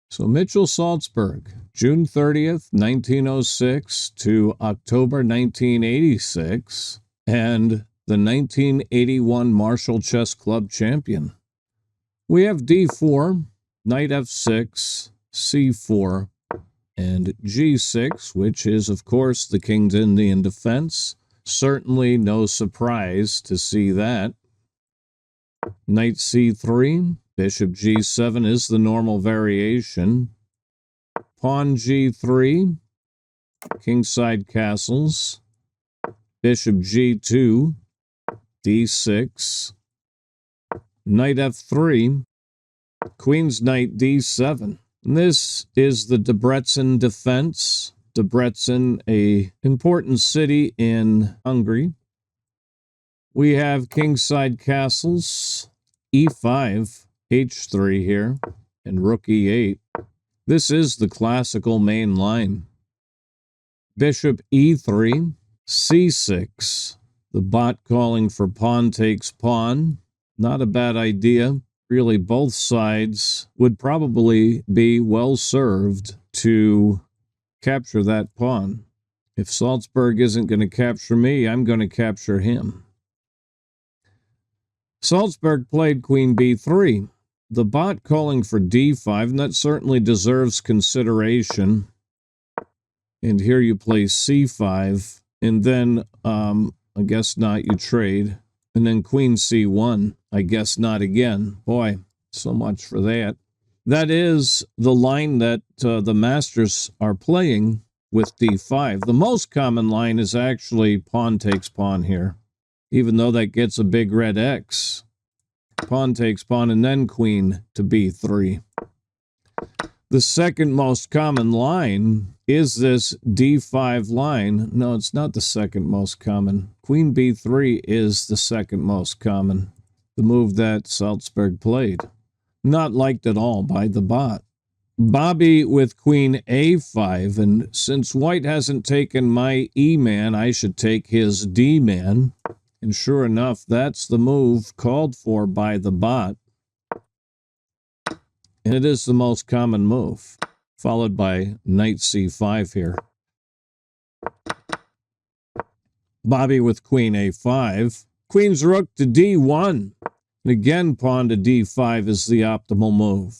So Mitchell Saltzberg, June 30th, 1906 to October 1986, and the 1981 Marshall Chess Club champion. We have d4, knight f6, c4, and g6, which is, of course, the King's Indian defense. Certainly no surprise to see that. Knight c3, bishop g7 is the normal variation. Pawn g3, kingside castles, bishop g2, d6, knight f3, queen's knight d7. This is the Debrecen defense. Debrecen, an important city in Hungary. We have kingside castles, e5, h3 here, and rook e8. This is the classical main line. Bishop e3, c6. The bot calling for pawn takes pawn. Not a bad idea. Really, both sides would probably be well served to capture that pawn. If Saltzberg isn't going to capture me, I'm going to capture him. Saltzberg played queen b3. The bot calling for d5, and that certainly deserves consideration. And here you play c5, and then, I guess not, you trade. And then queen c1, I guess not again. Boy, so much for that. That is the line that the masters are playing with d5. The most common line is actually pawn takes pawn here, even though that gets a big red X. Pawn takes pawn and then queen to b3. The second most common line is this d5 line. No, it's not the second most common. Queen b3 is the second most common. The move that Saltzberg played. Not liked at all by the bot. Bobby with queen a5, and since white hasn't taken my e-man, I should take his d-man. And sure enough, that's the move called for by the bot. And it is the most common move, followed by knight c5 here. Bobby with queen a5. Queen's rook to d1. And again, pawn to d5 is the optimal move.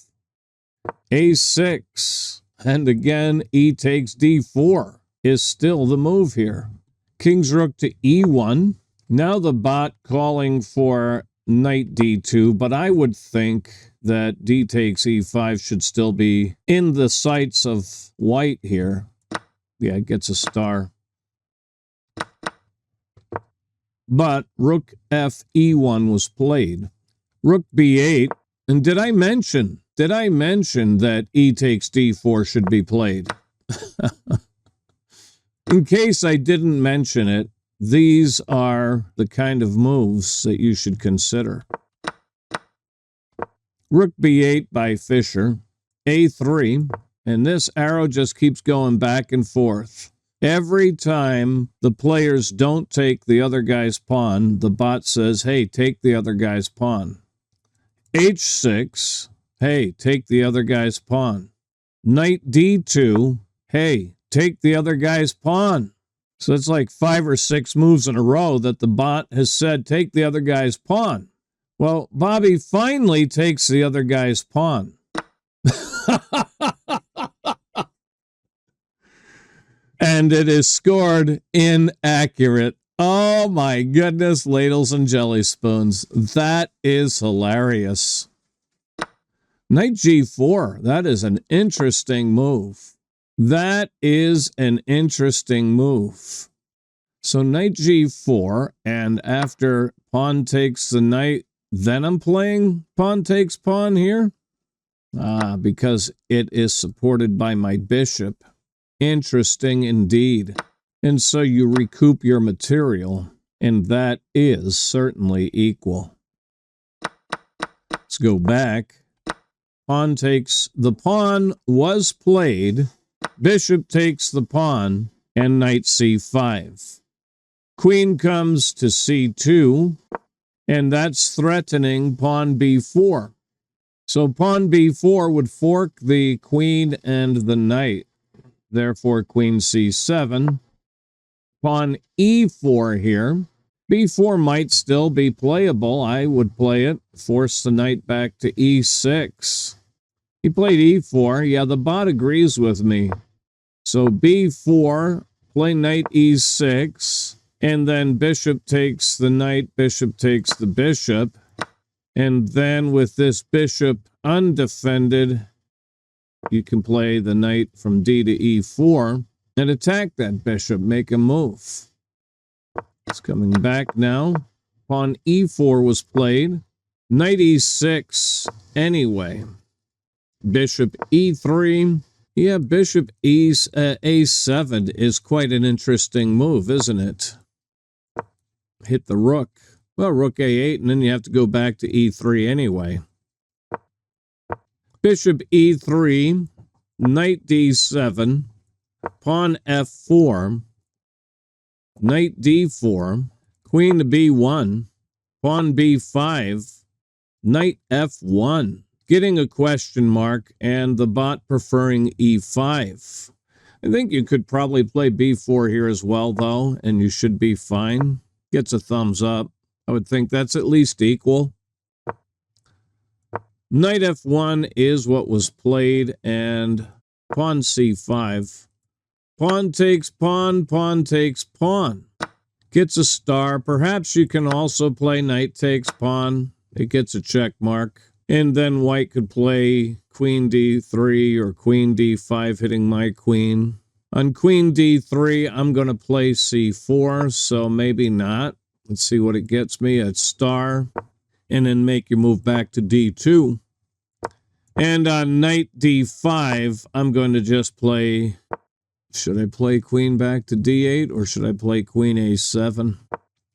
a6. And again, e takes d4 is still the move here. King's rook to e1. Now the bot calling for knight d2, but I would think that d takes e5 should still be in the sights of white here. Yeah, it gets a star. But rook f e1 was played. Rook b8. And did I mention that e takes d4 should be played? In case I didn't mention it, these are the kind of moves that you should consider. Rook b8 by Fischer, a3, and this arrow just keeps going back and forth. Every time the players don't take the other guy's pawn, the bot says, hey, take the other guy's pawn. h6, hey, take the other guy's pawn. Knight d2, hey, take the other guy's pawn. So it's like 5 or 6 moves in a row that the bot has said, take the other guy's pawn. Well, Bobby finally takes the other guy's pawn. And it is scored inaccurate. Oh my goodness, ladles and jelly spoons. That is hilarious. Knight g4, that is an interesting move. That is an interesting move. So knight g4, and after pawn takes the knight, then I'm playing pawn takes pawn here? Because it is supported by my bishop. Interesting indeed. And so you recoup your material, and that is certainly equal. Let's go back. Pawn takes, the pawn was played. Bishop takes the pawn, and knight c5. Queen comes to c2, and that's threatening pawn b4. So pawn b4 would fork the queen and the knight. Therefore, queen c7. Pawn e4 here. b4 might still be playable. I would play it. Force the knight back to e6. He played e4. Yeah, the bot agrees with me. So b4, play knight e6, and then bishop takes the knight, bishop takes the bishop. And then with this bishop undefended, you can play the knight from d to e4 and attack that bishop, make a move. It's coming back now. Pawn e4 was played. Knight e6 anyway. Bishop e3. Yeah, bishop a7 is quite an interesting move, isn't it? Hit the rook. Well, rook a8, and then you have to go back to e3 anyway. Bishop e3, knight d7, pawn f4, knight d4, queen to b1, pawn b5, knight f1. Getting a question mark, and the bot preferring e5. I think you could probably play b4 here as well, though, and you should be fine. Gets a thumbs up. I would think that's at least equal. Knight f1 is what was played, and pawn c5. Pawn takes pawn, pawn takes pawn. Gets a star. Perhaps you can also play knight takes pawn. It gets a check mark. And then white could play queen d3 or queen d5, hitting my queen. On queen d3, I'm going to play c4, so maybe not. Let's see what it gets me. A star. And then make your move back to d2. And on knight d5, I'm going to just play... Should I play queen back to d8, or should I play queen a7?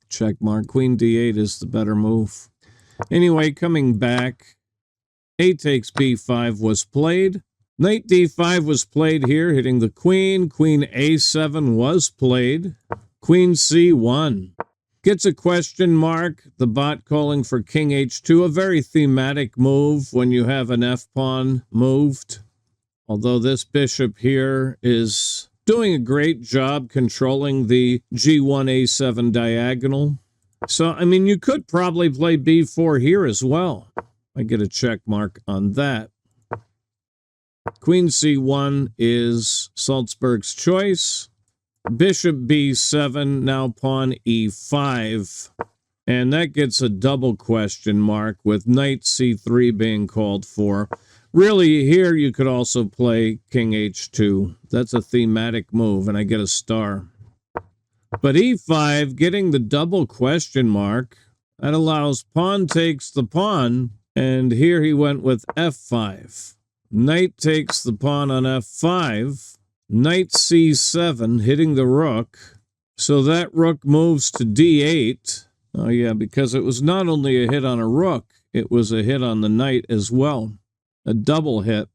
Check mark. Queen d8 is the better move. Anyway, coming back... A takes b5 was played. Knight d5 was played here, hitting the queen. Queen a7 was played. Queen c1. Gets a question mark. The bot calling for king h2. A very thematic move when you have an f-pawn moved. Although this bishop here is doing a great job controlling the g1 a7 diagonal. So, I mean, you could probably play b4 here as well. I get a check mark on that. Queen c1 is Saltzberg's choice. Bishop b7, now pawn e5. And that gets a double question mark with knight c3 being called for. Really, here you could also play king h2. That's a thematic move, and I get a star. But e5, getting the double question mark, that allows pawn takes the pawn. And here he went with f5. Knight takes the pawn on f5. Knight c7, hitting the rook. So that rook moves to d8. Oh yeah, because it was not only a hit on a rook, it was a hit on the knight as well. A double hit.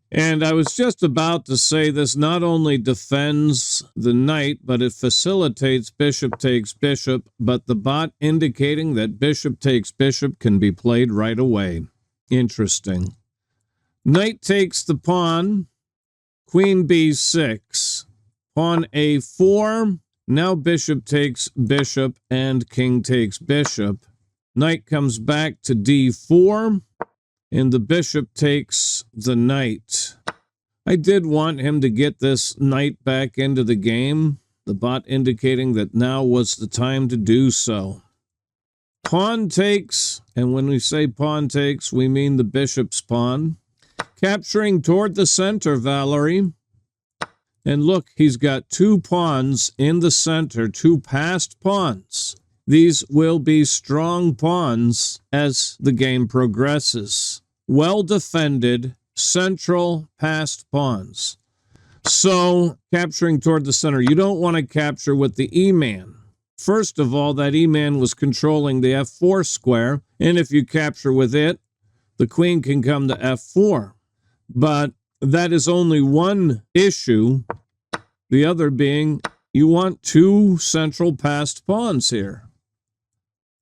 And I was just about to say this not only defends the knight, but it facilitates bishop takes bishop, but the bot indicating that bishop takes bishop can be played right away. Interesting. Knight takes the pawn, queen b6, pawn a4, now bishop takes bishop and king takes bishop. Knight comes back to d4. And the bishop takes the knight. I did want him to get this knight back into the game, the bot indicating that now was the time to do so. Pawn takes, and when we say pawn takes, we mean the bishop's pawn. Capturing toward the center, Valerie. And look, he's got two pawns in the center, two passed pawns. These will be strong pawns as the game progresses. Well defended, central passed pawns. So, capturing toward the center, you don't want to capture with the E-man. First of all, that E-man was controlling the F4 square, and if you capture with it, the queen can come to F4. But that is only one issue, the other being you want two central passed pawns here.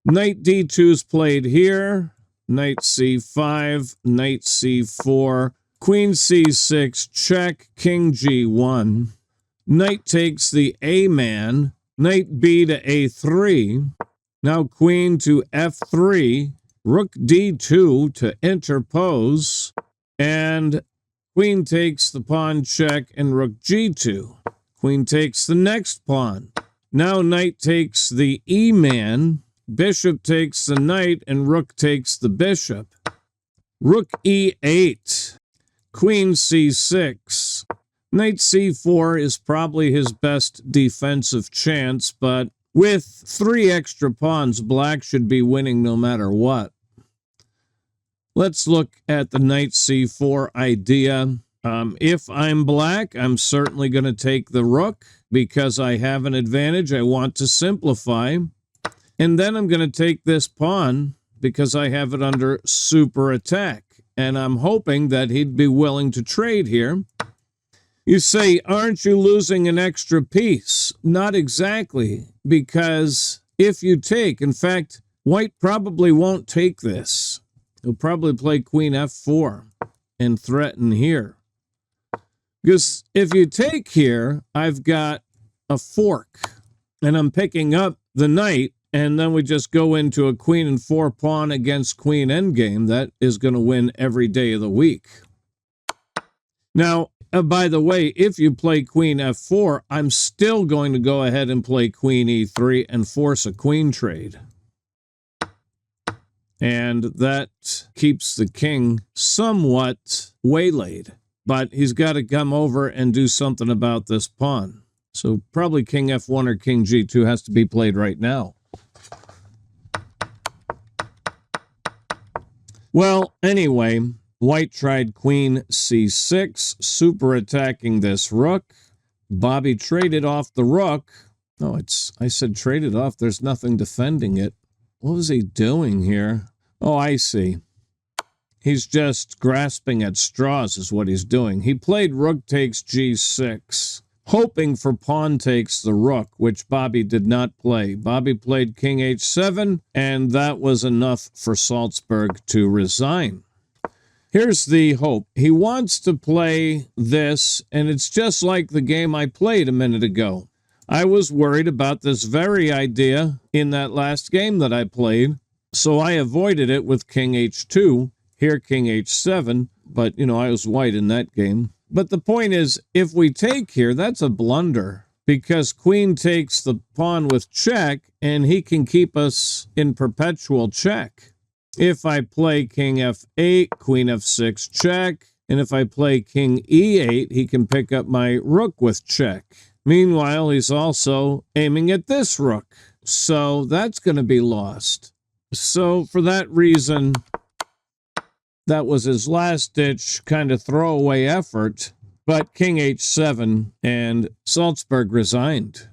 Knight d2 is played here. knight c5, knight c4, queen c6, check, king g1. Knight takes the A man, knight b to a3. Now queen to f3, rook d2 to interpose, and queen takes the pawn check and rook g2. Queen takes the next pawn. Now knight takes the E man, bishop takes the knight, and rook takes the bishop. Rook e8, queen c6. Knight c4 is probably his best defensive chance, but with 3 extra pawns, black should be winning no matter what. Let's look at the knight c4 idea. If I'm black, I'm certainly going to take the rook because I have an advantage. I want to simplify. And then I'm going to take this pawn because I have it under super attack. And I'm hoping that he'd be willing to trade here. You say, aren't you losing an extra piece? Not exactly, because if you take, in fact, white probably won't take this. He'll probably play queen f4 and threaten here. Because if you take here, I've got a fork, and I'm picking up the knight, and then we just go into a queen and 4 pawn against queen endgame. That is going to win every day of the week. Now, by the way, if you play queen f4, I'm still going to go ahead and play queen e3 and force a queen trade. And that keeps the king somewhat waylaid. But he's got to come over and do something about this pawn. So probably king f1 or king g2 has to be played right now. Well, anyway, white tried queen c6, super attacking this rook. Bobby traded off the rook. Oh, I said traded off. There's nothing defending it. What was he doing here? Oh, I see. He's just grasping at straws is what he's doing. He played rook takes g6, hoping for pawn takes the rook, which Bobby did not play. Bobby played king h7, and that was enough for Saltzberg to resign. Here's the hope. He wants to play this, and it's just like the game I played a minute ago. I was worried about this very idea in that last game that I played, so I avoided it with king h2. Here, king h7, but, I was white in that game. But the point is, if we take here, that's a blunder, because queen takes the pawn with check, and he can keep us in perpetual check. If I play king f8, queen f6, check, and if I play king e8, he can pick up my rook with check. Meanwhile, he's also aiming at this rook, so that's going to be lost. So for that reason, that was his last-ditch kind of throwaway effort, but king h7, and Saltzberg resigned.